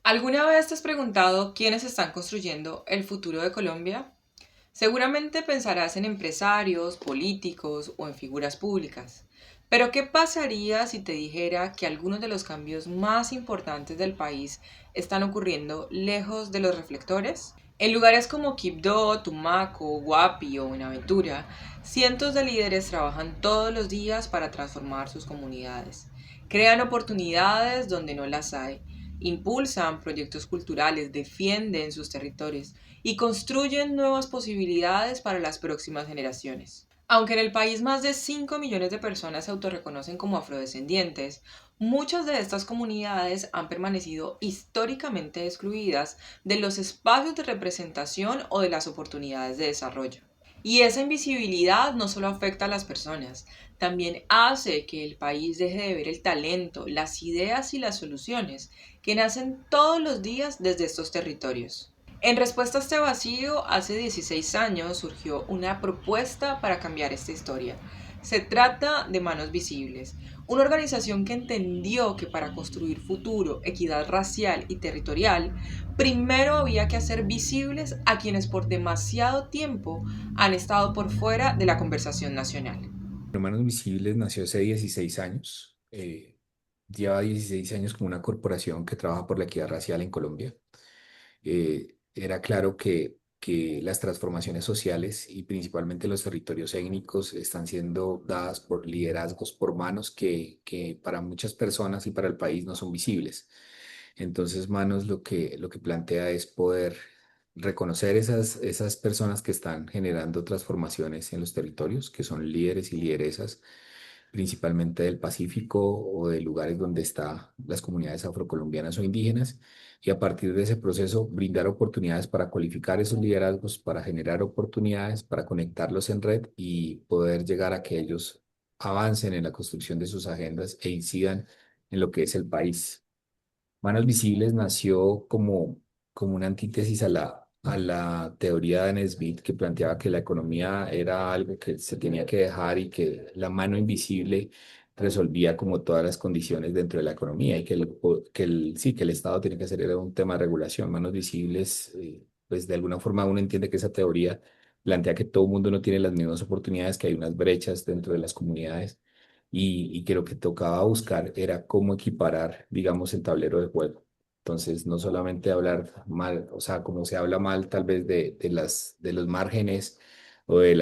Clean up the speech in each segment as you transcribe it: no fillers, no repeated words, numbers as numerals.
¿Alguna vez te has preguntado quiénes están construyendo el futuro de Colombia? Seguramente pensarás en empresarios, políticos o en figuras públicas. Pero ¿qué pasaría si te dijera que algunos de los cambios más importantes del país están ocurriendo lejos de los reflectores? En lugares como Quibdó, Tumaco, Guapi o Buenaventura, cientos de líderes trabajan todos los días para transformar sus comunidades. Crean oportunidades donde no las hay, impulsan proyectos culturales, defienden sus territorios y construyen nuevas posibilidades para las próximas generaciones. Aunque en el país más de 5 millones de personas se autorreconocen como afrodescendientes, muchas de estas comunidades han permanecido históricamente excluidas de los espacios de representación o de las oportunidades de desarrollo. Y esa invisibilidad no solo afecta a las personas, también hace que el país deje de ver el talento, las ideas y las soluciones que nacen todos los días desde estos territorios. En respuesta a este vacío, hace 16 años surgió una propuesta para cambiar esta historia. Se trata de Manos Visibles, una organización que entendió que para construir futuro, equidad racial y territorial, primero había que hacer visibles a quienes por demasiado tiempo han estado por fuera de la conversación nacional. Hermanos Visibles nació hace 16 años. Lleva 16 años como una corporación que trabaja por la equidad racial en Colombia. Era claro que las transformaciones sociales y principalmente los territorios étnicos están siendo dadas por liderazgos, por manos que para muchas personas y para el país no son visibles. Entonces, Manos lo que plantea es poder reconocer esas personas que están generando transformaciones en los territorios, que son líderes y lideresas, principalmente del Pacífico o de lugares donde están las comunidades afrocolombianas o indígenas, y a partir de ese proceso brindar oportunidades para cualificar esos liderazgos, para generar oportunidades, para conectarlos en red y poder llegar a que ellos avancen en la construcción de sus agendas e incidan en lo que es el país. Manos Visibles nació como una antítesis a la teoría de Adam Smith, que planteaba que la economía era algo que se tenía que dejar y que la mano invisible resolvía como todas las condiciones dentro de la economía y que el Estado tiene que hacer era un tema de regulación. Manos Visibles, pues de alguna forma uno entiende que esa teoría plantea que todo el mundo no tiene las mismas oportunidades, que hay unas brechas dentro de las comunidades y que lo que tocaba buscar era cómo equiparar, digamos, el tablero de juego. Entonces, no solamente hablar mal, o sea, como se habla mal tal vez de los márgenes o de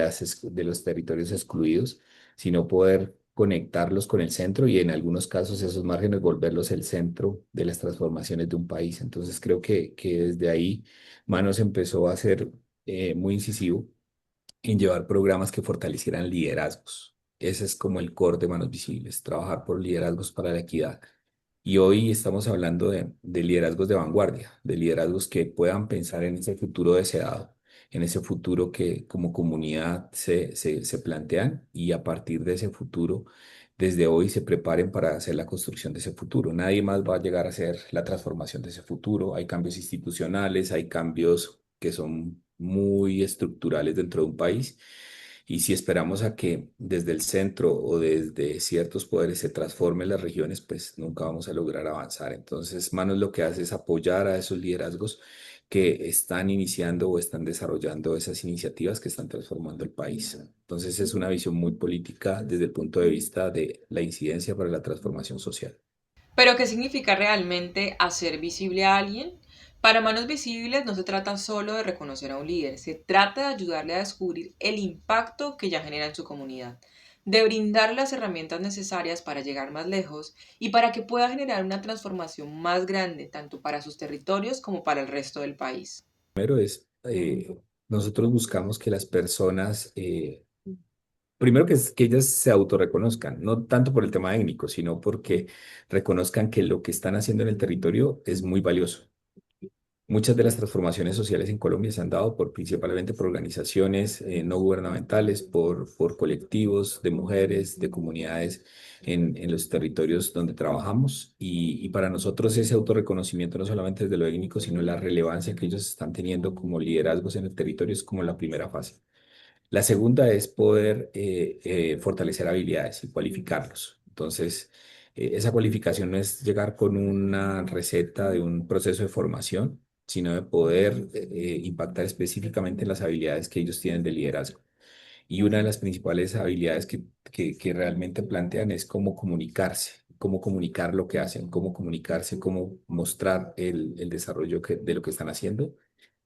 los territorios excluidos, sino poder conectarlos con el centro y en algunos casos esos márgenes volverlos el centro de las transformaciones de un país. Entonces, creo que desde ahí Manos empezó a ser muy incisivo en llevar programas que fortalecieran liderazgos. Ese es como el core de Manos Visibles, trabajar por liderazgos para la equidad. Y hoy estamos hablando de liderazgos de vanguardia, de liderazgos que puedan pensar en ese futuro deseado, en ese futuro que como comunidad se plantean y a partir de ese futuro, desde hoy se preparen para hacer la construcción de ese futuro. Nadie más va a llegar a hacer la transformación de ese futuro. Hay cambios institucionales, hay cambios que son muy estructurales dentro de un país. Y si esperamos a que desde el centro o desde ciertos poderes se transformen las regiones, pues nunca vamos a lograr avanzar. Entonces, Manos lo que hace es apoyar a esos liderazgos que están iniciando o están desarrollando esas iniciativas que están transformando el país. Entonces, es una visión muy política desde el punto de vista de la incidencia para la transformación social. Pero ¿qué significa realmente hacer visible a alguien? Para Manos Visibles no se trata solo de reconocer a un líder, se trata de ayudarle a descubrir el impacto que ya genera en su comunidad, de brindar las herramientas necesarias para llegar más lejos y para que pueda generar una transformación más grande tanto para sus territorios como para el resto del país. Primero es, nosotros buscamos que las personas primero que ellas se autorreconozcan, no tanto por el tema étnico, sino porque reconozcan que lo que están haciendo en el territorio es muy valioso. Muchas de las transformaciones sociales en Colombia se han dado principalmente por organizaciones no gubernamentales, por colectivos de mujeres, de comunidades en los territorios donde trabajamos. Y para nosotros ese autorreconocimiento no solamente es de lo étnico, sino la relevancia que ellos están teniendo como liderazgos en el territorio es como la primera fase. La segunda es poder fortalecer habilidades y cualificarlos. Entonces, Esa cualificación no es llegar con una receta de un proceso de formación, sino de poder impactar específicamente en las habilidades que ellos tienen de liderazgo. Y una de las principales habilidades que realmente plantean es cómo comunicar lo que hacen, cómo comunicarse, cómo mostrar el desarrollo de lo que están haciendo.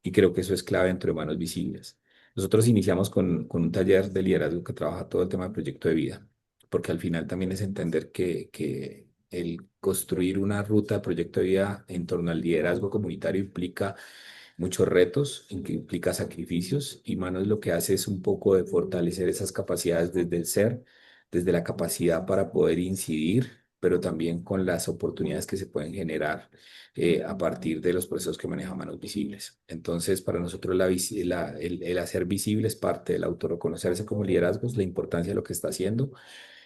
Y creo que eso es clave dentro de Manos Visibles. Nosotros iniciamos con un taller de liderazgo que trabaja todo el tema del proyecto de vida, porque al final también es entender que el construir una ruta de proyecto de vida en torno al liderazgo comunitario implica muchos retos, en que implica sacrificios, y Manos lo que hace es un poco de fortalecer esas capacidades desde el ser, desde la capacidad para poder incidir, pero también con las oportunidades que se pueden generar a partir de los procesos que maneja Manos Visibles. Entonces, para nosotros el hacer visible es parte del autorreconocerse como liderazgos, la importancia de lo que está haciendo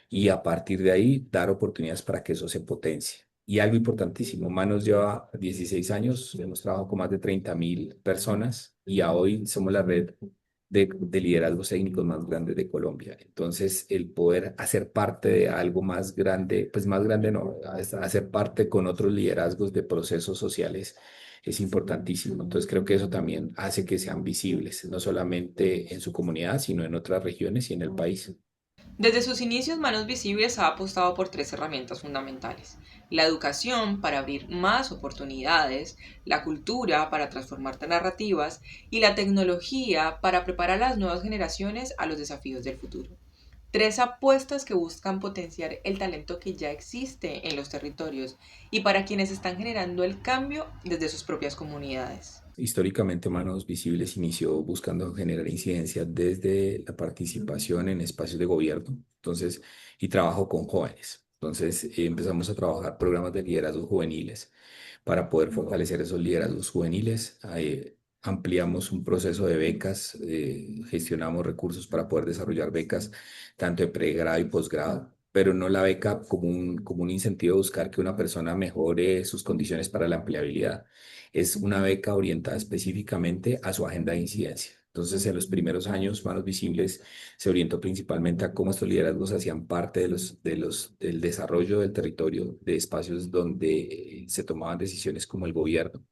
y a partir de ahí dar oportunidades para que eso se potencie. Y algo importantísimo, Manos lleva 16 años, hemos trabajado con más de 30.000 personas y a hoy somos la red de liderazgos técnicos más grandes de Colombia. Entonces, el poder hacer parte de algo más grande, pues más grande no, hacer parte con otros liderazgos de procesos sociales es importantísimo. Entonces, creo que eso también hace que sean visibles, no solamente en su comunidad, sino en otras regiones y en el país. Desde sus inicios, Manos Visibles ha apostado por tres herramientas fundamentales: la educación para abrir más oportunidades, la cultura para transformar narrativas y la tecnología para preparar a las nuevas generaciones a los desafíos del futuro. Tres apuestas que buscan potenciar el talento que ya existe en los territorios y para quienes están generando el cambio desde sus propias comunidades. Históricamente, Manos Visibles inició buscando generar incidencia desde la participación en espacios de gobierno, entonces, y trabajo con jóvenes. Entonces, empezamos a trabajar programas de liderazgo juveniles para poder fortalecer esos liderazgos juveniles. Ampliamos un proceso de becas, gestionamos recursos para poder desarrollar becas tanto de pregrado y posgrado, pero no la beca como un incentivo a buscar que una persona mejore sus condiciones para la empleabilidad. Es una beca orientada específicamente a su agenda de incidencia. Entonces, en los primeros años, Manos Visibles se orientó principalmente a cómo estos liderazgos hacían parte del desarrollo del territorio, de espacios donde se tomaban decisiones como el gobierno.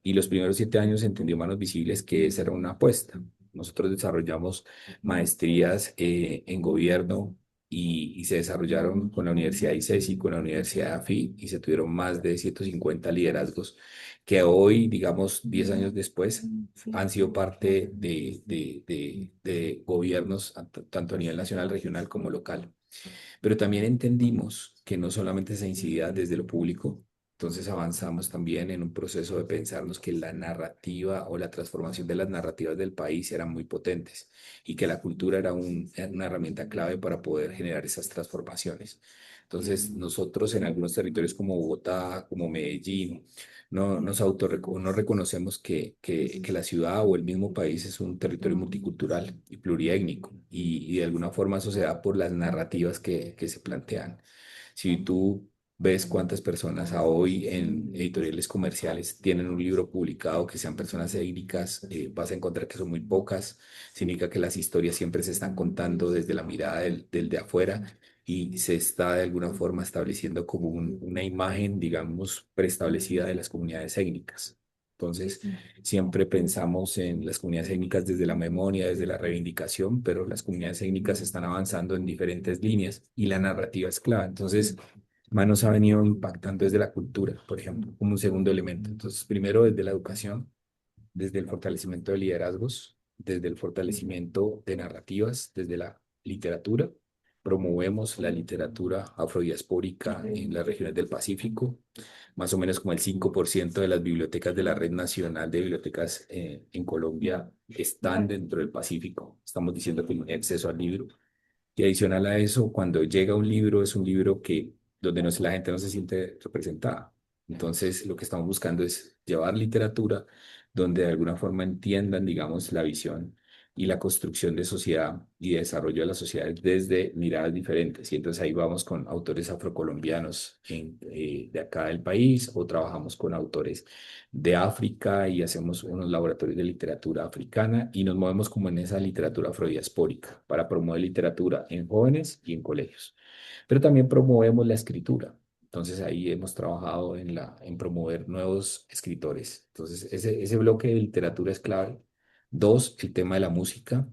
Y los primeros 7 años entendió Manos Visibles que esa era una apuesta. Nosotros desarrollamos maestrías en gobierno y se desarrollaron con la Universidad de ICESI, con la Universidad de AFI y se tuvieron más de 150 liderazgos que hoy, digamos, 10 años después, han sido parte de gobiernos tanto a nivel nacional, regional como local. Pero también entendimos que no solamente se incidía desde lo público, entonces avanzamos también en un proceso de pensarnos que la narrativa o la transformación de las narrativas del país eran muy potentes y que la cultura era una herramienta clave para poder generar esas transformaciones. Entonces, nosotros en algunos territorios como Bogotá, como Medellín, no reconocemos que la ciudad o el mismo país es un territorio multicultural y pluriétnico y de alguna forma eso se da por las narrativas que se plantean. Si tú ves cuántas personas a hoy en editoriales comerciales tienen un libro publicado que sean personas étnicas, vas a encontrar que son muy pocas. Significa que las historias siempre se están contando desde la mirada del de afuera y se está de alguna forma estableciendo como una imagen, digamos, preestablecida de las comunidades étnicas. Entonces, siempre pensamos en las comunidades étnicas desde la memoria, desde la reivindicación, pero las comunidades étnicas están avanzando en diferentes líneas y la narrativa es clave. Entonces, Manos ha venido impactando desde la cultura, por ejemplo, como un segundo elemento. Entonces, primero desde la educación, desde el fortalecimiento de liderazgos, desde el fortalecimiento de narrativas, desde la literatura. Promovemos la literatura afrodiaspórica en las regiones del Pacífico. Más o menos como el 5% de las bibliotecas de la Red Nacional de Bibliotecas en Colombia están dentro del Pacífico. Estamos diciendo que no hay acceso al libro. Y adicional a eso, cuando llega un libro, es un libro donde la gente no se siente representada. Entonces, lo que estamos buscando es llevar literatura donde de alguna forma entiendan, digamos, la visión y la construcción de sociedad y de desarrollo de las sociedades desde miradas diferentes. Y entonces ahí vamos con autores afrocolombianos de acá del país o trabajamos con autores de África y hacemos unos laboratorios de literatura africana y nos movemos como en esa literatura afrodiaspórica para promover literatura en jóvenes y en colegios. Pero también promovemos la escritura. Entonces ahí hemos trabajado en promover nuevos escritores. Entonces ese bloque de literatura es clave. Dos, el tema de la música,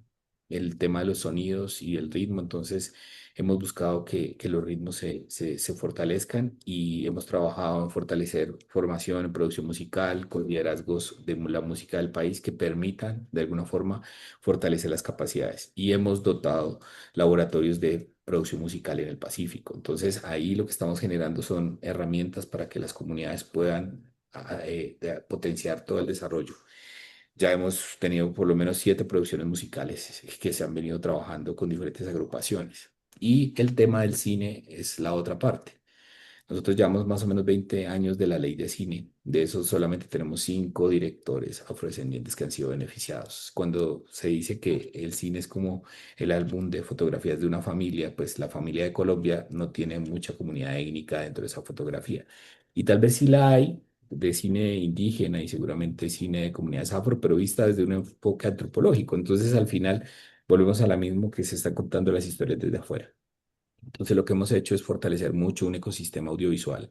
el tema de los sonidos y el ritmo. Entonces hemos buscado que los ritmos se fortalezcan y hemos trabajado en fortalecer formación en producción musical con liderazgos de la música del país que permitan de alguna forma fortalecer las capacidades. Y hemos dotado laboratorios de producción musical en el Pacífico. Entonces, ahí lo que estamos generando son herramientas para que las comunidades puedan potenciar todo el desarrollo. Ya hemos tenido por lo menos 7 producciones musicales que se han venido trabajando con diferentes agrupaciones. Y el tema del cine es la otra parte. Nosotros llevamos más o menos 20 años de la ley de cine. De esos solamente tenemos 5 directores afrodescendientes que han sido beneficiados. Cuando se dice que el cine es como el álbum de fotografías de una familia, pues la familia de Colombia no tiene mucha comunidad étnica dentro de esa fotografía. Y tal vez sí la hay de cine indígena y seguramente cine de comunidades afro, pero vista desde un enfoque antropológico. Entonces al final volvemos a la mismo que se están contando las historias desde afuera. Entonces lo que hemos hecho es fortalecer mucho un ecosistema audiovisual.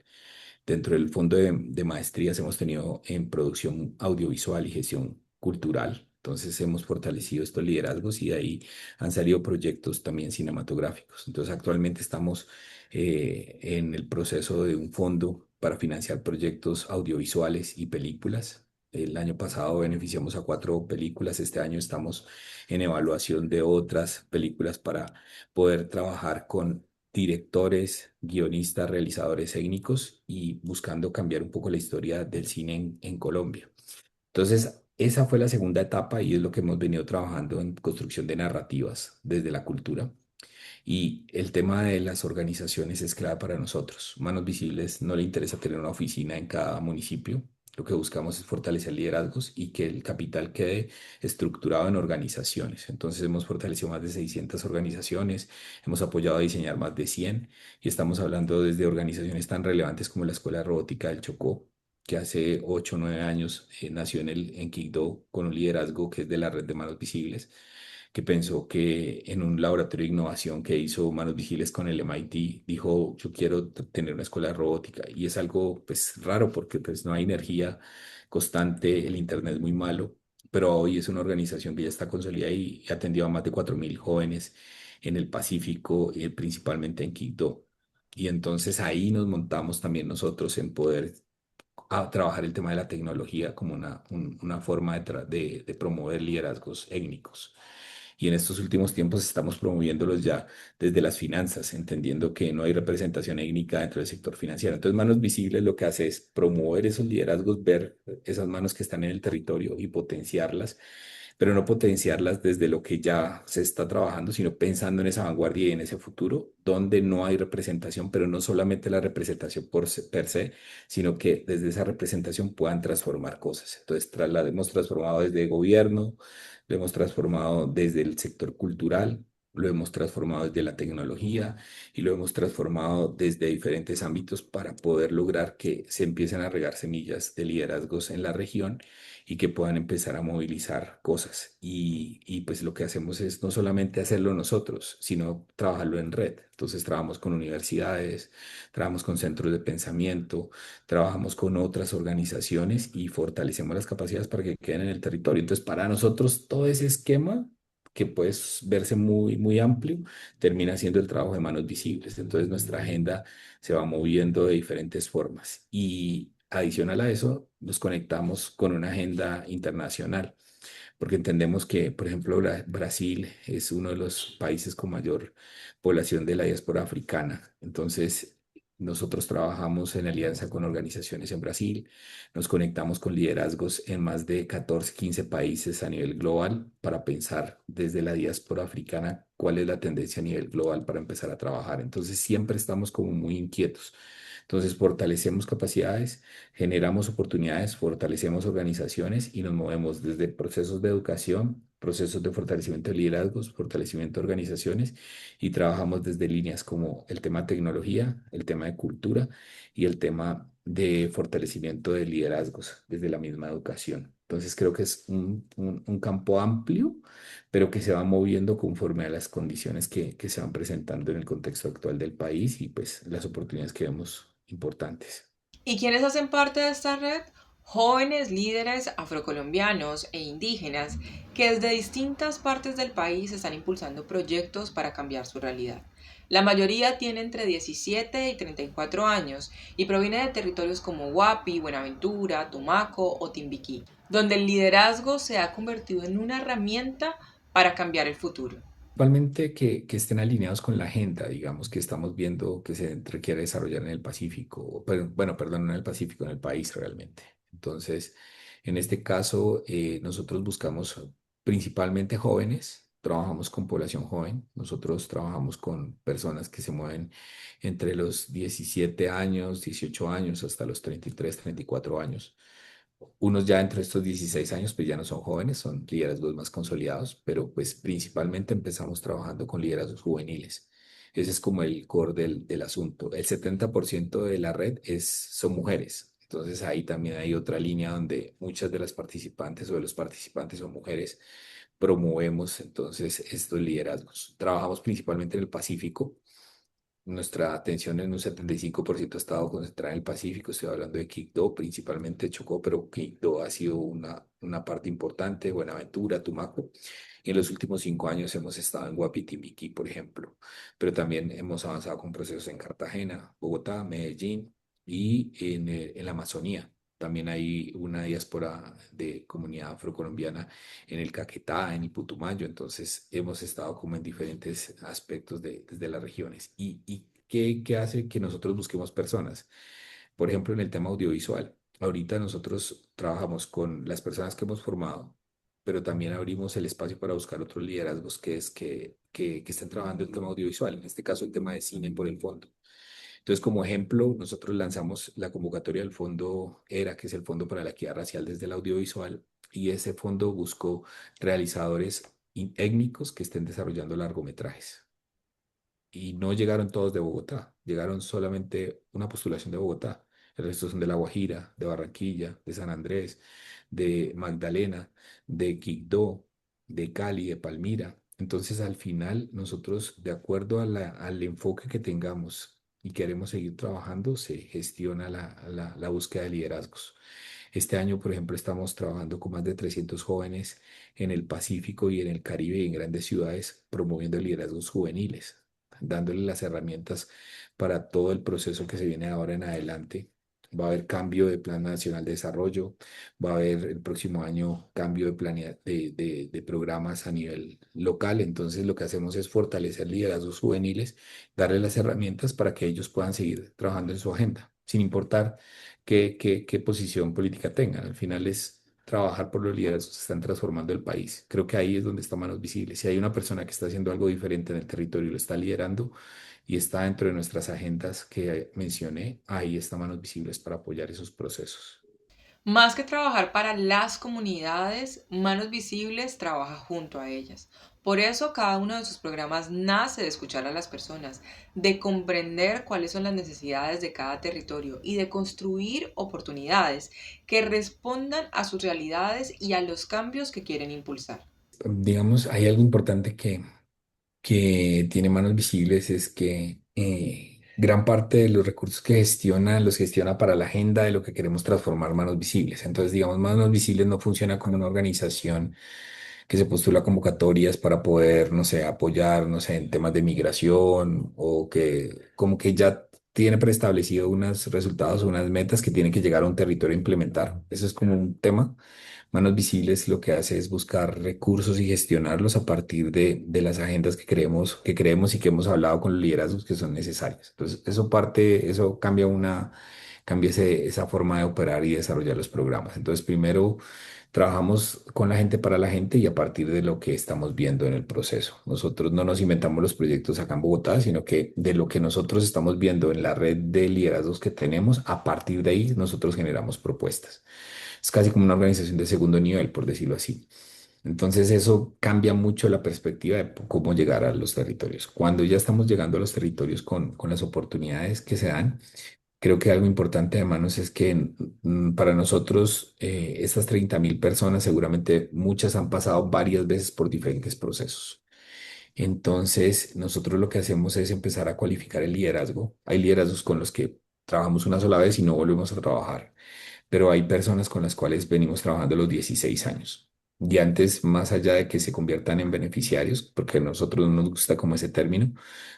Dentro del fondo de maestrías hemos tenido en producción audiovisual y gestión cultural. Entonces hemos fortalecido estos liderazgos y de ahí han salido proyectos también cinematográficos. Entonces actualmente estamos en el proceso de un fondo para financiar proyectos audiovisuales y películas. El año pasado beneficiamos a 4 películas. Este año estamos en evaluación de otras películas para poder trabajar con directores, guionistas, realizadores técnicos y buscando cambiar un poco la historia del cine en Colombia. Entonces, esa fue la segunda etapa y es lo que hemos venido trabajando en construcción de narrativas desde la cultura. Y el tema de las organizaciones es clave para nosotros. Manos Visibles no le interesa tener una oficina en cada municipio. Lo que buscamos es fortalecer liderazgos y que el capital quede estructurado en organizaciones. Entonces hemos fortalecido más de 600 organizaciones, hemos apoyado a diseñar más de 100 y estamos hablando desde organizaciones tan relevantes como la Escuela de Robótica del Chocó, que hace 8 o 9 años nació en Quibdó con un liderazgo que es de la red de Manos Visibles que pensó que en un laboratorio de innovación que hizo Manos Visibles con el MIT, dijo, yo quiero tener una escuela de robótica. Y es algo pues raro porque pues no hay energía constante, el internet es muy malo, pero hoy es una organización que ya está consolidada y atendió a más de 4.000 jóvenes en el Pacífico, principalmente en Quito. Y entonces ahí nos montamos también nosotros en poder trabajar el tema de la tecnología como una forma de promover liderazgos étnicos. Y en estos últimos tiempos estamos promoviéndolos ya desde las finanzas, entendiendo que no hay representación étnica dentro del sector financiero. Entonces, Manos Visibles lo que hace es promover esos liderazgos, ver esas manos que están en el territorio y potenciarlas, pero no potenciarlas desde lo que ya se está trabajando, sino pensando en esa vanguardia y en ese futuro, donde no hay representación, pero no solamente la representación per se, sino que desde esa representación puedan transformar cosas. Entonces, la hemos transformado desde gobierno, lo hemos transformado desde el sector cultural, lo hemos transformado desde la tecnología y lo hemos transformado desde diferentes ámbitos para poder lograr que se empiecen a regar semillas de liderazgos en la región y que puedan empezar a movilizar cosas. Y pues lo que hacemos es no solamente hacerlo nosotros, sino trabajarlo en red. Entonces trabajamos con universidades, trabajamos con centros de pensamiento, trabajamos con otras organizaciones y fortalecemos las capacidades para que queden en el territorio. Entonces, para nosotros, todo ese esquema que puede verse muy, muy amplio, termina siendo el trabajo de Manos Visibles. Entonces, nuestra agenda se va moviendo de diferentes formas. Y adicional a eso, nos conectamos con una agenda internacional porque entendemos que, por ejemplo, Brasil es uno de los países con mayor población de la diáspora africana. Entonces, nosotros trabajamos en alianza con organizaciones en Brasil, nos conectamos con liderazgos en más de 14, 15 países a nivel global para pensar desde la diáspora africana cuál es la tendencia a nivel global para empezar a trabajar. Entonces, siempre estamos como muy inquietos. Entonces, fortalecemos capacidades, generamos oportunidades, fortalecemos organizaciones y nos movemos desde procesos de educación, procesos de fortalecimiento de liderazgos, fortalecimiento de organizaciones y trabajamos desde líneas como el tema de tecnología, el tema de cultura y el tema de fortalecimiento de liderazgos desde la misma educación. Entonces, creo que es un campo amplio, pero que se va moviendo conforme a las condiciones que se van presentando en el contexto actual del país y pues las oportunidades que vemos importantes. ¿Y quiénes hacen parte de esta red? Jóvenes líderes afrocolombianos e indígenas que desde distintas partes del país están impulsando proyectos para cambiar su realidad. La mayoría tiene entre 17 y 34 años y proviene de territorios como Huapi, Buenaventura, Tumaco o Timbiquí, donde el liderazgo se ha convertido en una herramienta para cambiar el futuro. Principalmente que estén alineados con la agenda, digamos, que estamos viendo que se requiere desarrollar en el Pacífico, bueno, perdón, no en el Pacífico, en el país realmente. Entonces, en este caso, nosotros buscamos principalmente jóvenes, trabajamos con población joven, nosotros trabajamos con personas que se mueven entre los 17 años, 18 años, hasta los 33, 34 años. Unos ya entre estos 16 años, pues ya no son jóvenes, son liderazgos más consolidados, pero pues principalmente empezamos trabajando con liderazgos juveniles. Ese es como el core del asunto. El 70% de la red son mujeres. Entonces ahí también hay otra línea donde muchas de las participantes o de los participantes son mujeres. Promovemos entonces estos liderazgos. Trabajamos principalmente en el Pacífico. Nuestra atención en un 75% ha estado concentrada en el Pacífico. Estoy hablando de Quibdó, principalmente Chocó, pero Quibdó ha sido una parte importante, Buenaventura, Tumaco. Y en los últimos 5 años hemos estado en Guapitimbiquí, por ejemplo, pero también hemos avanzado con procesos en Cartagena, Bogotá, Medellín y en la Amazonía. También hay una diáspora de comunidad afrocolombiana en el Caquetá, en el Putumayo. Entonces hemos estado como en diferentes aspectos desde las regiones. ¿Y qué hace que nosotros busquemos personas? Por ejemplo, en el tema audiovisual. Ahorita nosotros trabajamos con las personas que hemos formado, pero también abrimos el espacio para buscar otros liderazgos que estén trabajando el tema audiovisual, en este caso el tema de cine por el fondo. Entonces, como ejemplo, nosotros lanzamos la convocatoria del fondo ERA, que es el Fondo para la Equidad Racial desde el Audiovisual, y ese fondo buscó realizadores étnicos que estén desarrollando largometrajes. Y no llegaron todos de Bogotá, llegaron solamente una postulación de Bogotá. El resto son de La Guajira, de Barranquilla, de San Andrés, de Magdalena, de Quibdó, de Cali, de Palmira. Entonces, al final, nosotros, de acuerdo al enfoque que tengamos y queremos seguir trabajando, se gestiona la búsqueda de liderazgos. Este año, por ejemplo, estamos trabajando con más de 300 jóvenes en el Pacífico y en el Caribe y en grandes ciudades, promoviendo liderazgos juveniles, dándole las herramientas para todo el proceso que se viene ahora en adelante. Va a haber cambio de Plan Nacional de Desarrollo, va a haber el próximo año cambio de programas a nivel local. Entonces lo que hacemos es fortalecer liderazgos juveniles, darles las herramientas para que ellos puedan seguir trabajando en su agenda, sin importar qué posición política tengan. Al final es trabajar por los liderazgos que están transformando el país. Creo que ahí es donde está Manos Visibles. Si hay una persona que está haciendo algo diferente en el territorio y lo está liderando y está dentro de nuestras agendas que mencioné, ahí está Manos Visibles para apoyar esos procesos. Más que trabajar para las comunidades, Manos Visibles trabaja junto a ellas. Por eso cada uno de sus programas nace de escuchar a las personas, de comprender cuáles son las necesidades de cada territorio y de construir oportunidades que respondan a sus realidades y a los cambios que quieren impulsar. Digamos, hay algo importante que tiene Manos Visibles es que gran parte de los recursos que gestiona los gestiona para la agenda de lo que queremos transformar Manos Visibles. Entonces, digamos, Manos Visibles no funciona como una organización que se postula a convocatorias para poder, no sé, apoyar, no sé, en temas de migración o que como que ya tiene preestablecido unos resultados, unas metas que tiene que llegar a un territorio a implementar. Eso es como un tema. Manos Visibles lo que hace es buscar recursos y gestionarlos a partir de las agendas que creemos y que hemos hablado con los liderazgos que son necesarios. Entonces, eso cambia esa forma de operar y desarrollar los programas. Entonces, primero trabajamos con la gente para la gente y a partir de lo que estamos viendo en el proceso. Nosotros no nos inventamos los proyectos acá en Bogotá, sino que de lo que nosotros estamos viendo en la red de liderazgos que tenemos, a partir de ahí nosotros generamos propuestas. Es casi como una organización de segundo nivel, por decirlo así. Entonces eso cambia mucho la perspectiva de cómo llegar a los territorios. Cuando ya estamos llegando a los territorios con las oportunidades que se dan, creo que algo importante de manos es que para nosotros estas 30.000 personas, seguramente muchas han pasado varias veces por diferentes procesos. Entonces, nosotros lo que hacemos es empezar a cualificar el liderazgo. Hay liderazgos con los que trabajamos una sola vez y no volvemos a trabajar, pero hay personas con las cuales venimos trabajando los 16 años. Y antes, más allá de que se conviertan en beneficiarios, porque a nosotros no nos gusta como ese término,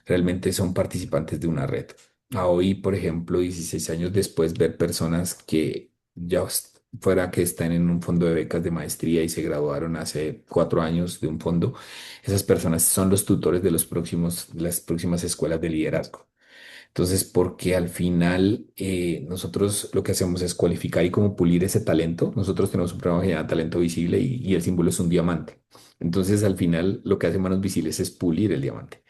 realmente son participantes de una red. A hoy, por ejemplo, 16 años después, ver personas que ya fuera que están en un fondo de becas de maestría y se graduaron hace 4 años de un fondo, esas personas son los tutores de las próximas escuelas de liderazgo. Entonces, porque al final nosotros lo que hacemos es cualificar y como pulir ese talento. Nosotros tenemos un programa que se llama Talento Visible y el símbolo es un diamante. Entonces, al final lo que hace Manos Visibles es pulir el diamante.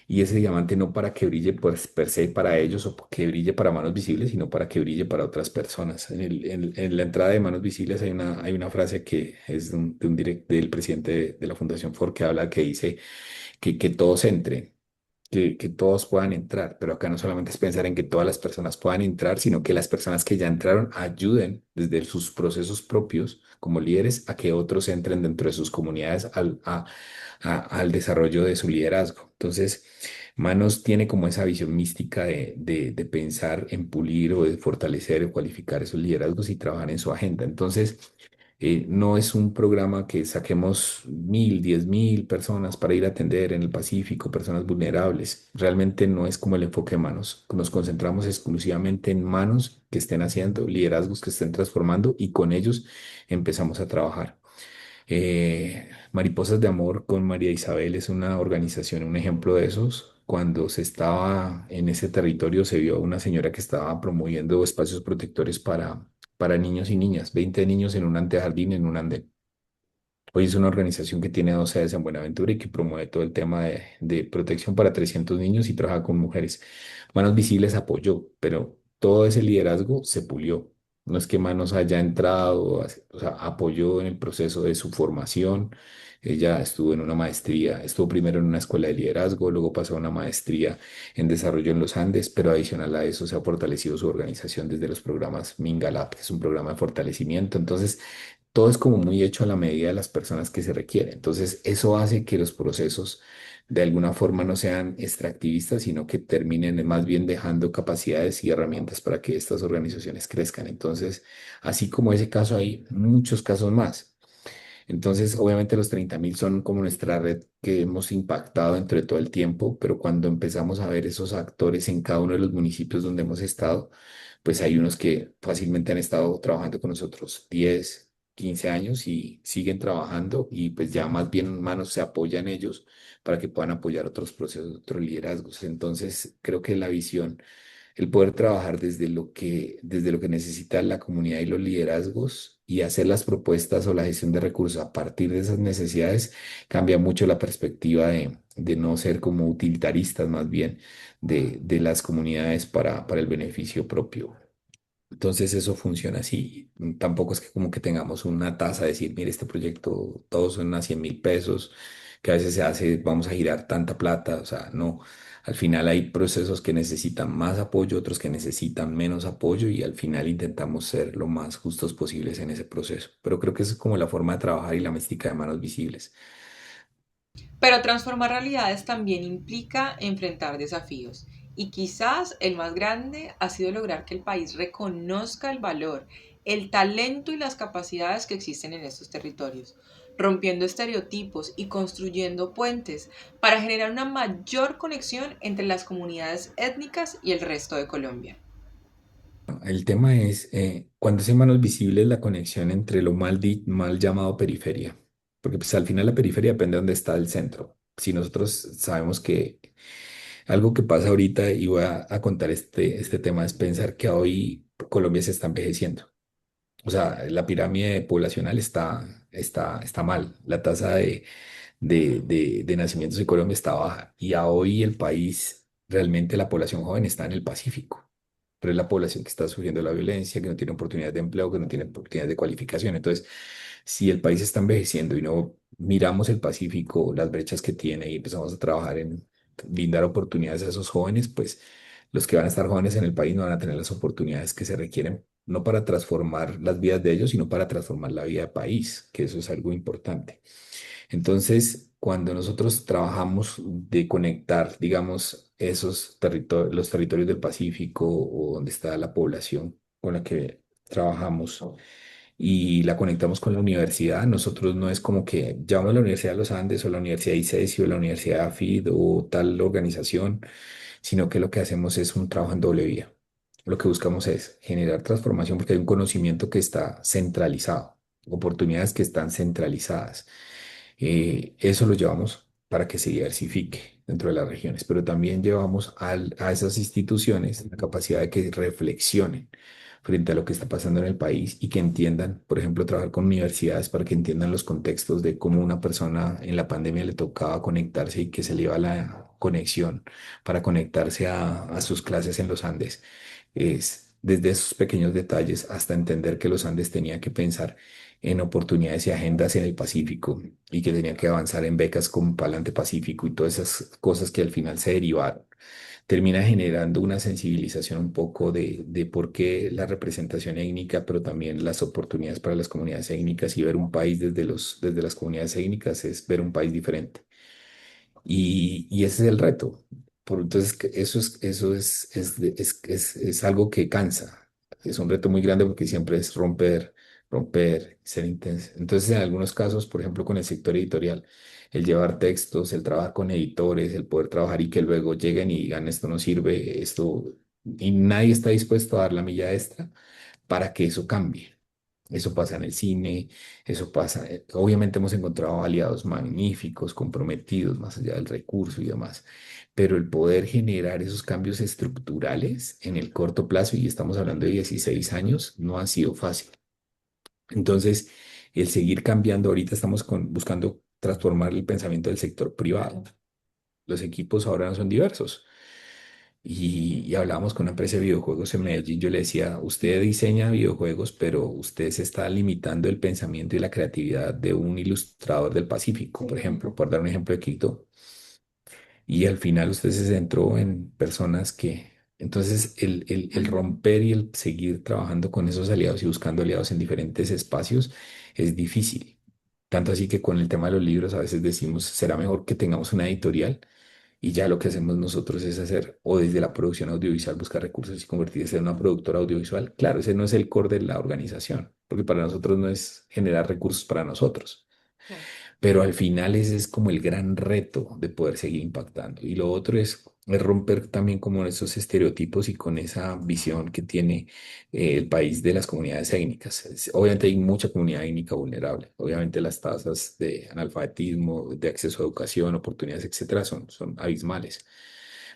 Y ese diamante no para que brille pues, per se para ellos o que brille para Manos Visibles, sino para que brille para otras personas. En la entrada de Manos Visibles hay una frase que es del presidente de la Fundación Ford que habla, que dice que todos entren, que todos puedan entrar, pero acá no solamente es pensar en que todas las personas puedan entrar, sino que las personas que ya entraron ayuden desde sus procesos propios como líderes a que otros entren dentro de sus comunidades al desarrollo de su liderazgo. Entonces, Manos tiene como esa visión mística de pensar en pulir o de fortalecer o cualificar esos liderazgos y trabajar en su agenda. Entonces, no es un programa que saquemos 1.000, 10.000 personas para ir a atender en el Pacífico, personas vulnerables. Realmente no es como el enfoque de Manos. Nos concentramos exclusivamente en manos que estén haciendo, liderazgos que estén transformando y con ellos empezamos a trabajar. Mariposas de Amor con María Isabel es una organización, un ejemplo de esos. Cuando se estaba en ese territorio, se vio una señora que estaba promoviendo espacios protectores para niños y niñas, 20 niños en un antejardín, en un andén. Hoy es una organización que tiene 2 sedes en Buenaventura y que promueve todo el tema de protección para 300 niños y trabaja con mujeres. Manos Visibles apoyó, pero todo ese liderazgo se pulió. No es que Manos haya entrado, o sea, apoyó en el proceso de su formación. Ella estuvo en una maestría, estuvo primero en una escuela de liderazgo, luego pasó a una maestría en desarrollo en los Andes, pero adicional a eso se ha fortalecido su organización desde los programas Mingalab, que es un programa de fortalecimiento. Entonces, todo es como muy hecho a la medida de las personas que se requieren. Entonces, eso hace que los procesos de alguna forma no sean extractivistas, sino que terminen más bien dejando capacidades y herramientas para que estas organizaciones crezcan. Entonces, así como ese caso, hay muchos casos más. Entonces, obviamente los 30.000 son como nuestra red que hemos impactado entre todo el tiempo, pero cuando empezamos a ver esos actores en cada uno de los municipios donde hemos estado, pues hay unos que fácilmente han estado trabajando con nosotros 10, 15 años y siguen trabajando y pues ya más bien manos se apoyan ellos para que puedan apoyar otros procesos, otros liderazgos. Entonces, creo que la visión, el poder trabajar desde lo que necesita la comunidad y los liderazgos y hacer las propuestas o la gestión de recursos a partir de esas necesidades cambia mucho la perspectiva de no ser como utilitaristas más bien de las comunidades para el beneficio propio. Entonces eso funciona así. Tampoco es que como que tengamos una tasa de decir, mire, este proyecto todos son a 100.000 pesos, que a veces se hace, vamos a girar tanta plata. O sea, no. Al final hay procesos que necesitan más apoyo, otros que necesitan menos apoyo y al final intentamos ser lo más justos posibles en ese proceso. Pero creo que esa es como la forma de trabajar y la mística de Manos Visibles. Pero transformar realidades también implica enfrentar desafíos. Y quizás el más grande ha sido lograr que el país reconozca el valor, el talento y las capacidades que existen en estos territorios, rompiendo estereotipos y construyendo puentes para generar una mayor conexión entre las comunidades étnicas y el resto de Colombia. El tema es, cuando hace Manos Visibles, la conexión entre lo mal llamado periferia, porque pues al final la periferia depende de dónde está el centro. Si nosotros sabemos que algo que pasa ahorita, y voy a contar este tema, es pensar que hoy Colombia se está envejeciendo. O sea, la pirámide poblacional está mal. La tasa de nacimientos en Colombia está baja. Y a hoy el país, realmente la población joven está en el Pacífico. Pero es la población que está sufriendo la violencia, que no tiene oportunidades de empleo, que no tiene oportunidades de cualificación. Entonces, si el país está envejeciendo y no miramos el Pacífico, las brechas que tiene y empezamos a trabajar en brindar oportunidades a esos jóvenes, pues los que van a estar jóvenes en el país no van a tener las oportunidades que se requieren, no para transformar las vidas de ellos, sino para transformar la vida del país, que eso es algo importante. Entonces, cuando nosotros trabajamos de conectar, digamos, esos territorios, los territorios del Pacífico o donde está la población con la que trabajamos y la conectamos con la universidad, nosotros no es como que llamamos a la Universidad de los Andes o la Universidad ICESI o la Universidad AFID o tal organización, sino que lo que hacemos es un trabajo en doble vía. Lo que buscamos es generar transformación porque hay un conocimiento que está centralizado, oportunidades que están centralizadas. Eso lo llevamos para que se diversifique dentro de las regiones, pero también llevamos a esas instituciones la capacidad de que reflexionen frente a lo que está pasando en el país y que entiendan, por ejemplo, trabajar con universidades para que entiendan los contextos de cómo una persona en la pandemia le tocaba conectarse y que se le iba la conexión para conectarse a sus clases en los Andes. Es desde esos pequeños detalles hasta entender que los Andes tenían que pensar en oportunidades y agendas en el Pacífico y que tenía que avanzar en becas como Palante Pacífico y todas esas cosas que al final se derivaron, termina generando una sensibilización un poco de por qué la representación étnica, pero también las oportunidades para las comunidades étnicas y ver un país desde las comunidades étnicas es ver un país diferente. Y ese es el reto. Entonces, es algo que cansa. Es un reto muy grande porque siempre es romper, romper, ser intenso. Entonces, en algunos casos, por ejemplo, con el sector editorial, el llevar textos, el trabajar con editores, el poder trabajar y que luego lleguen y digan esto no sirve, esto, y nadie está dispuesto a dar la milla extra para que eso cambie. Eso pasa en el cine, eso pasa. Obviamente hemos encontrado aliados magníficos, comprometidos, más allá del recurso y demás, pero el poder generar esos cambios estructurales en el corto plazo, y estamos hablando de 16 años, no ha sido fácil. Entonces, el seguir cambiando, ahorita estamos buscando transformar el pensamiento del sector privado. Los equipos ahora no son diversos. Y hablábamos con una empresa de videojuegos en Medellín. Yo le decía, usted diseña videojuegos, pero usted se está limitando el pensamiento y la creatividad de un ilustrador del Pacífico, por ejemplo, por dar un ejemplo de Quito. Y al final usted se centró en personas que... Entonces, el romper y el seguir trabajando con esos aliados y buscando aliados en diferentes espacios es difícil. Tanto así que con el tema de los libros a veces decimos, será mejor que tengamos una editorial y ya lo que hacemos nosotros es hacer, o desde la producción audiovisual, buscar recursos y convertirse en una productora audiovisual. Claro, ese no es el core de la organización, porque para nosotros no es generar recursos para nosotros, Claro. pero al final ese es como el gran reto de poder seguir impactando. Y lo otro es romper también como esos estereotipos y con esa visión que tiene el país de las comunidades étnicas. Obviamente hay mucha comunidad étnica vulnerable. Obviamente las tasas de analfabetismo, de acceso a educación, oportunidades, etcétera, son abismales.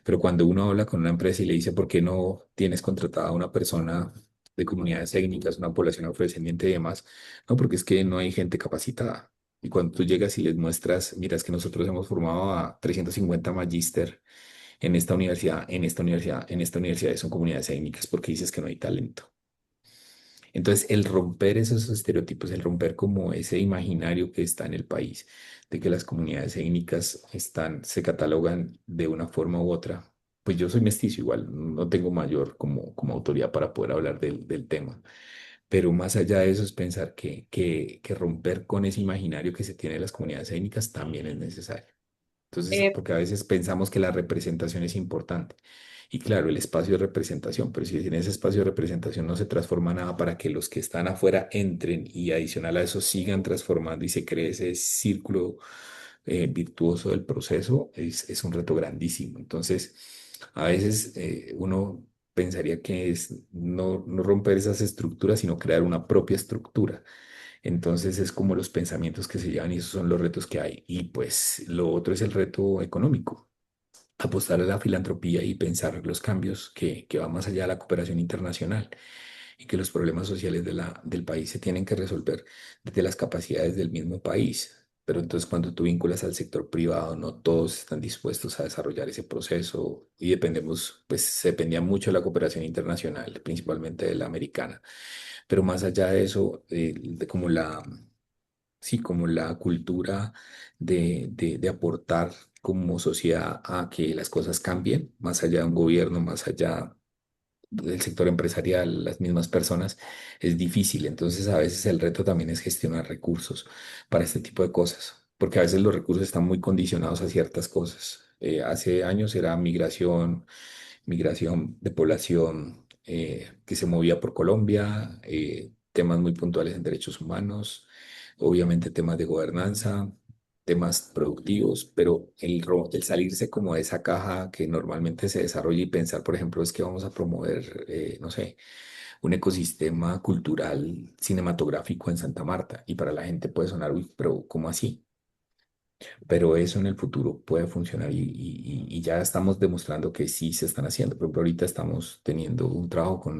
Pero cuando uno habla con una empresa y le dice, ¿por qué no tienes contratada a una persona de comunidades étnicas, una población afrodescendiente y demás? No, porque es que no hay gente capacitada. Y cuando tú llegas y les muestras, miras que nosotros hemos formado a 350 magíster en esta universidad, en esta universidad, en esta universidad, y son comunidades étnicas porque dices que no hay talento. Entonces, el romper esos estereotipos, el romper como ese imaginario que está en el país, de que las comunidades étnicas se catalogan de una forma u otra, pues yo soy mestizo igual, no tengo mayor como autoridad para poder hablar del tema, pero más allá de eso es pensar que romper con ese imaginario que se tiene de las comunidades étnicas también es necesario. Entonces, Eh, porque a veces pensamos que la representación es importante. Y claro, el espacio de representación, pero si en ese espacio de representación no se transforma nada para que los que están afuera entren y adicional a eso sigan transformando y se cree ese círculo virtuoso del proceso, es un reto grandísimo. Entonces, a veces uno pensaría que es no romper esas estructuras, sino crear una propia estructura. Entonces es como los pensamientos que se llevan y esos son los retos que hay. Y pues lo otro es el reto económico, apostar a la filantropía y pensar los cambios que va más allá de la cooperación internacional y que los problemas sociales del país se tienen que resolver desde las capacidades del mismo país. Pero entonces cuando tú vinculas al sector privado, no todos están dispuestos a desarrollar ese proceso y dependemos, pues se dependía mucho de la cooperación internacional, principalmente de la americana. Pero más allá de eso, sí, como la cultura de aportar como sociedad a que las cosas cambien, más allá de un gobierno, más allá del sector empresarial, las mismas personas, es difícil. Entonces, a veces el reto también es gestionar recursos para este tipo de cosas. porque a veces los recursos están muy condicionados a ciertas cosas. Hace años era migración de población que se movía por Colombia, temas muy puntuales en derechos humanos, obviamente temas de gobernanza, temas productivos, pero el salirse como de esa caja que normalmente se desarrolla y pensar, por ejemplo, es que vamos a promover, no sé, un ecosistema cultural cinematográfico en Santa Marta. Y para la gente puede sonar, uy, pero ¿cómo así? Pero eso en el futuro puede funcionar y ya estamos demostrando que sí se están haciendo. Por ejemplo, ahorita estamos teniendo un trabajo con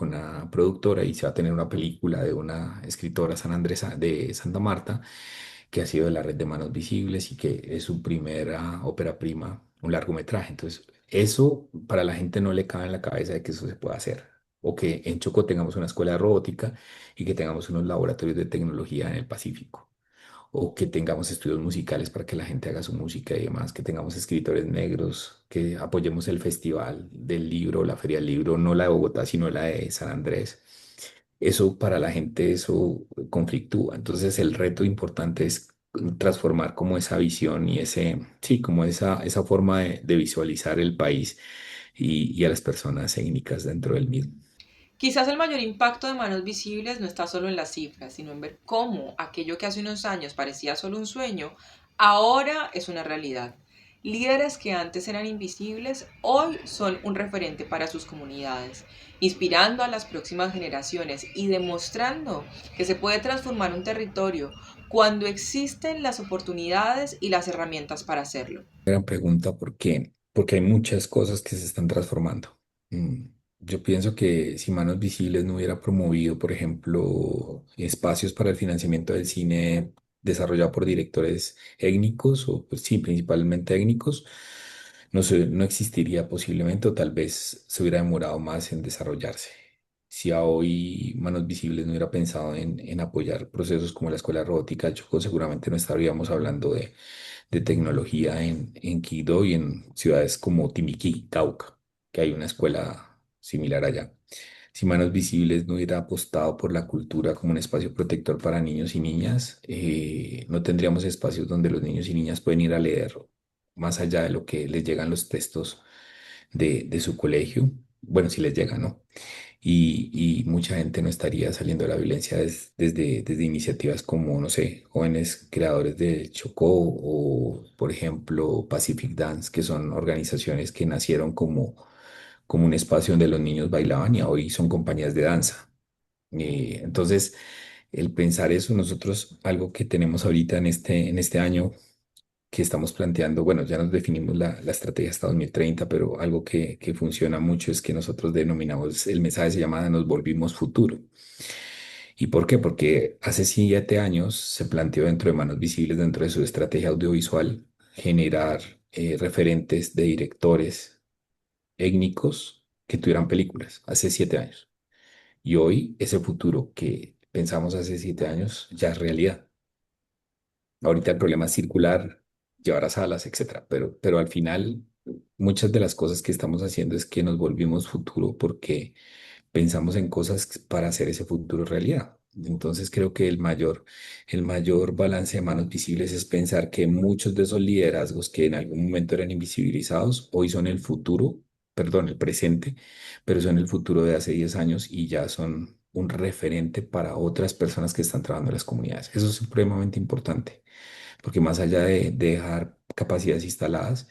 una productora y se va a tener una película de una escritora San Andrés de Santa Marta que ha sido de la Red de Manos Visibles y que es su primera ópera prima, un largometraje. Entonces, eso para la gente no le cabe en la cabeza de que eso se pueda hacer. O que en Chocó tengamos una escuela de robótica y que tengamos unos laboratorios de tecnología en el Pacífico o que tengamos estudios musicales para que la gente haga su música y demás, que tengamos escritores negros, que apoyemos el festival del libro, la Feria del Libro, no la de Bogotá, sino la de San Andrés. Eso para la gente, eso conflictúa. Entonces el reto importante es transformar como esa visión y ese, sí, como esa forma de visualizar el país y a las personas étnicas dentro del mismo. Quizás el mayor impacto de Manos Visibles no está solo en las cifras, sino en ver cómo aquello que hace unos años parecía solo un sueño, ahora es una realidad. Líderes que antes eran invisibles, hoy son un referente para sus comunidades, inspirando a las próximas generaciones y demostrando que se puede transformar un territorio cuando existen las oportunidades y las herramientas para hacerlo. Gran pregunta, ¿por qué? Porque hay muchas cosas que se están transformando. Mm, Yo pienso que si Manos Visibles no hubiera promovido, por ejemplo, espacios para el financiamiento del cine desarrollado por directores étnicos, o pues sí, principalmente étnicos, no existiría posiblemente o tal vez se hubiera demorado más en desarrollarse. Si a hoy Manos Visibles no hubiera pensado en apoyar procesos como la Escuela de Robótica de Chocó, seguramente no estaríamos hablando de tecnología en Quito y en ciudades como Timiquí, Cauca, que hay una escuela similar allá. Si Manos Visibles no hubiera apostado por la cultura como un espacio protector para niños y niñas, no tendríamos espacios donde los niños y niñas pueden ir a leer más allá de lo que les llegan los textos de su colegio. Bueno, si les llega, ¿no? Y mucha gente no estaría saliendo de la violencia desde iniciativas como, no sé, jóvenes creadores de Chocó o, por ejemplo, Pacific Dance, que son organizaciones que nacieron como un espacio donde los niños bailaban y hoy son compañías de danza. Entonces, el pensar eso, nosotros, algo que tenemos ahorita en este año que estamos planteando, bueno, ya nos definimos la estrategia hasta 2030, pero algo que funciona mucho es que nosotros denominamos, el mensaje se llama Nos volvimos futuro. ¿Y por qué? Porque hace 7 años se planteó dentro de Manos Visibles, dentro de su estrategia audiovisual, generar referentes de directores étnicos que tuvieran películas, hace 7 años. Y hoy ese futuro que pensamos hace 7 años ya es realidad. Ahorita el problema es circular, llevar a salas, etcétera. Pero al final, muchas de las cosas que estamos haciendo es que nos volvimos futuro porque pensamos en cosas para hacer ese futuro realidad. Entonces creo que el mayor balance de manos visibles es pensar que muchos de esos liderazgos que en algún momento eran invisibilizados, hoy son el futuro, perdón, el presente, pero son el futuro de hace 10 años y ya son un referente para otras personas que están trabajando en las comunidades. Eso es supremamente importante porque más allá de dejar capacidades instaladas,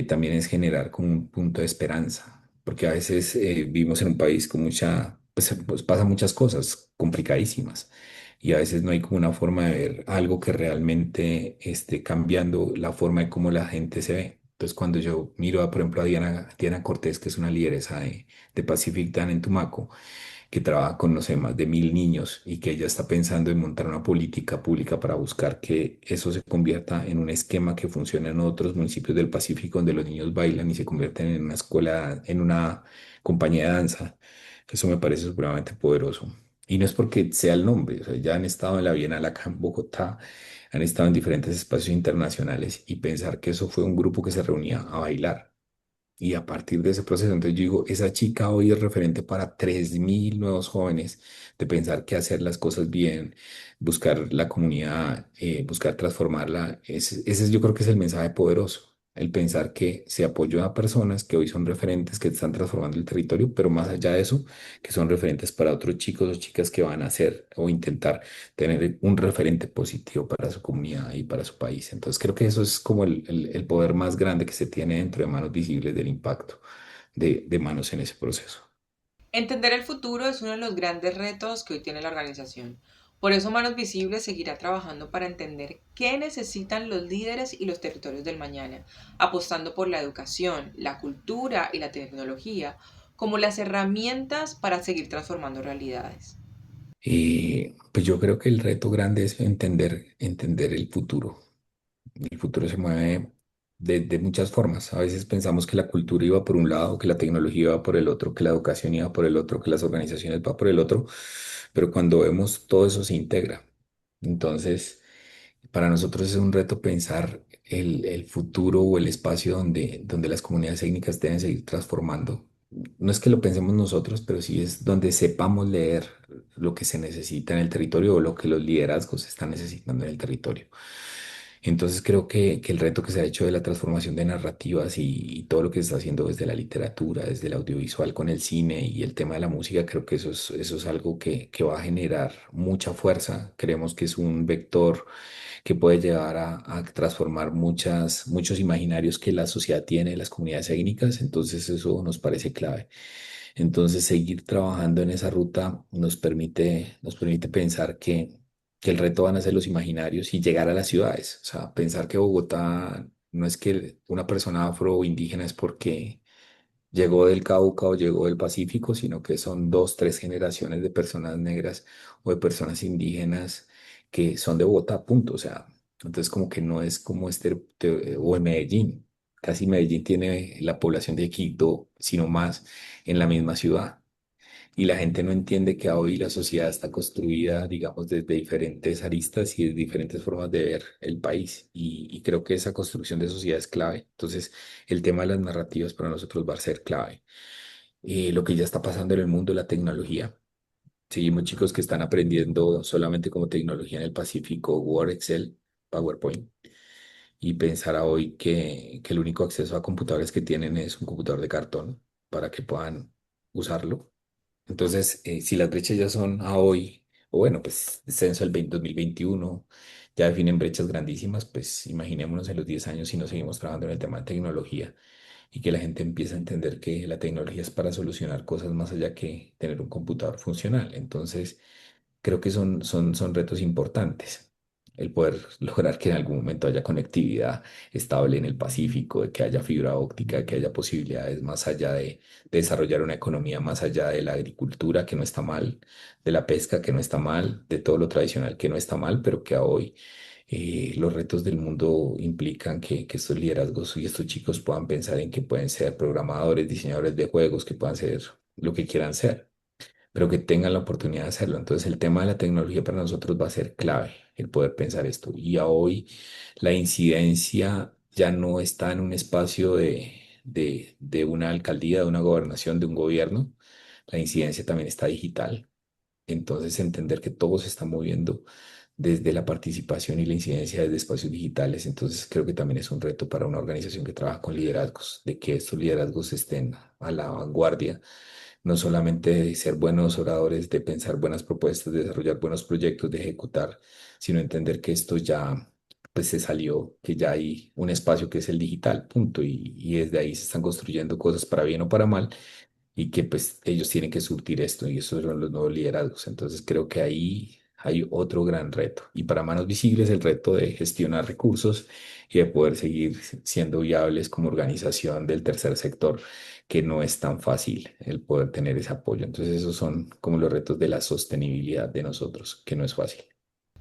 también es generar como un punto de esperanza, porque a veces vivimos en un país con pues pasan muchas cosas complicadísimas y a veces no hay como una forma de ver algo que realmente esté cambiando la forma de cómo la gente se ve. Entonces, cuando yo miro, por ejemplo, a Diana Cortés, que es una lideresa de Pacific Dan en Tumaco, que trabaja con, no sé, más de 1000 niños y que ella está pensando en montar una política pública para buscar que eso se convierta en un esquema que funcione en otros municipios del Pacífico donde los niños bailan y se convierten en una escuela, en una compañía de danza. Eso me parece supremamente poderoso. Y no es porque sea el nombre, o sea, ya han estado en la Bienal acá en Bogotá, han estado en diferentes espacios internacionales y pensar que eso fue un grupo que se reunía a bailar Y a partir de ese proceso, entonces yo digo, esa chica hoy es referente para 3.000 nuevos jóvenes de pensar que hacer las cosas bien, buscar la comunidad, buscar transformarla. Yo creo que es el mensaje poderoso. El pensar que se apoyó a personas que hoy son referentes, que están transformando el territorio, pero más allá de eso, que son referentes para otros chicos o chicas que van a hacer o intentar tener un referente positivo para su comunidad y para su país. Entonces creo que eso es como el poder más grande que se tiene dentro de Manos Visibles del impacto de manos en ese proceso. Entender el futuro es uno de los grandes retos que hoy tiene la organización. Por eso Manos Visibles seguirá trabajando para entender qué necesitan los líderes y los territorios del mañana, apostando por la educación, la cultura y la tecnología como las herramientas para seguir transformando realidades. Y pues yo creo que el reto grande es entender el futuro. El futuro se mueve de muchas formas. A veces pensamos que la cultura iba por un lado, que la tecnología iba por el otro, que la educación iba por el otro, que las organizaciones va por el otro, pero cuando vemos todo eso se integra. Entonces, para nosotros es un reto pensar el futuro o el espacio donde las comunidades étnicas deben seguir transformando. No es que lo pensemos nosotros, pero sí es donde sepamos leer lo que se necesita en el territorio o lo que los liderazgos están necesitando en el territorio. Entonces creo que el reto que se ha hecho de la transformación de narrativas y todo lo que se está haciendo desde la literatura, desde el audiovisual con el cine y el tema de la música, creo que eso es algo que va a generar mucha fuerza. Creemos que es un vector que puede llegar a transformar muchos imaginarios que la sociedad tiene, las comunidades étnicas, entonces eso nos parece clave. Entonces, seguir trabajando en esa ruta nos permite pensar que el reto van a ser los imaginarios y llegar a las ciudades. O sea, pensar que Bogotá no es que una persona afro o indígena es porque llegó del Cauca o llegó del Pacífico, sino que son dos, tres generaciones de personas negras o de personas indígenas que son de Bogotá, punto. O sea, entonces como que no es como o en Medellín. Casi Medellín tiene la población de Quito, sino más en la misma ciudad. Y la gente no entiende que hoy la sociedad está construida, digamos, desde diferentes aristas y de diferentes formas de ver el país. Y creo que esa construcción de sociedad es clave. Entonces, el tema de las narrativas para nosotros va a ser clave. Lo que ya está pasando en el mundo, la tecnología. Seguimos chicos que están aprendiendo solamente como tecnología en el Pacífico, Word, Excel, PowerPoint. Y pensar a hoy que el único acceso a computadores que tienen es un computador de cartón para que puedan usarlo. Entonces, si las brechas ya son a hoy, o bueno, pues censo del 2021 ya definen brechas grandísimas, pues imaginémonos en los 10 años si no seguimos trabajando en el tema de tecnología y que la gente empiece a entender que la tecnología es para solucionar cosas más allá que tener un computador funcional. Entonces, creo que son retos importantes. El poder lograr que en algún momento haya conectividad estable en el Pacífico, de que haya fibra óptica, de que haya posibilidades más allá de desarrollar una economía más allá de la agricultura, que no está mal, de la pesca, que no está mal, de todo lo tradicional, que no está mal, pero que a hoy los retos del mundo implican que estos liderazgos y estos chicos puedan pensar en que pueden ser programadores, diseñadores de juegos, que puedan ser lo que quieran ser, pero que tengan la oportunidad de hacerlo. Entonces, el tema de la tecnología para nosotros va a ser clave, el poder pensar esto. Y a hoy la incidencia ya no está en un espacio de una alcaldía, de una gobernación, de un gobierno. La incidencia también está digital. Entonces, entender que todo se está moviendo desde la participación y la incidencia desde espacios digitales. Entonces, creo que también es un reto para una organización que trabaja con liderazgos, de que estos liderazgos estén a la vanguardia, no solamente de ser buenos oradores, de pensar buenas propuestas, de desarrollar buenos proyectos, de ejecutar, sino entender que esto ya pues se salió, que ya hay un espacio que es el digital, punto, y desde ahí se están construyendo cosas para bien o para mal, y que pues ellos tienen que surtir esto y esos son los nuevos liderazgos. Entonces creo que ahí hay otro gran reto. Y para Manos Visibles el reto de gestionar recursos y de poder seguir siendo viables como organización del tercer sector, que no es tan fácil el poder tener ese apoyo. Entonces esos son como los retos de la sostenibilidad de nosotros, que no es fácil.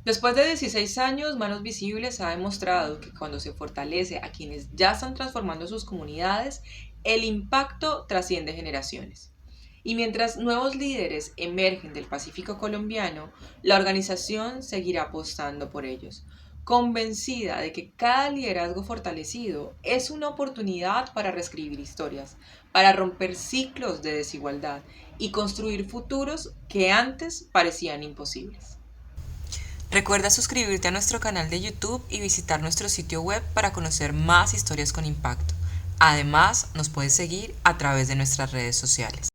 Después de 16 años, Manos Visibles ha demostrado que cuando se fortalece a quienes ya están transformando sus comunidades, el impacto trasciende generaciones. Y mientras nuevos líderes emergen del Pacífico colombiano, la organización seguirá apostando por ellos, convencida de que cada liderazgo fortalecido es una oportunidad para reescribir historias, para romper ciclos de desigualdad y construir futuros que antes parecían imposibles. Recuerda suscribirte a nuestro canal de YouTube y visitar nuestro sitio web para conocer más historias con impacto. Además, nos puedes seguir a través de nuestras redes sociales.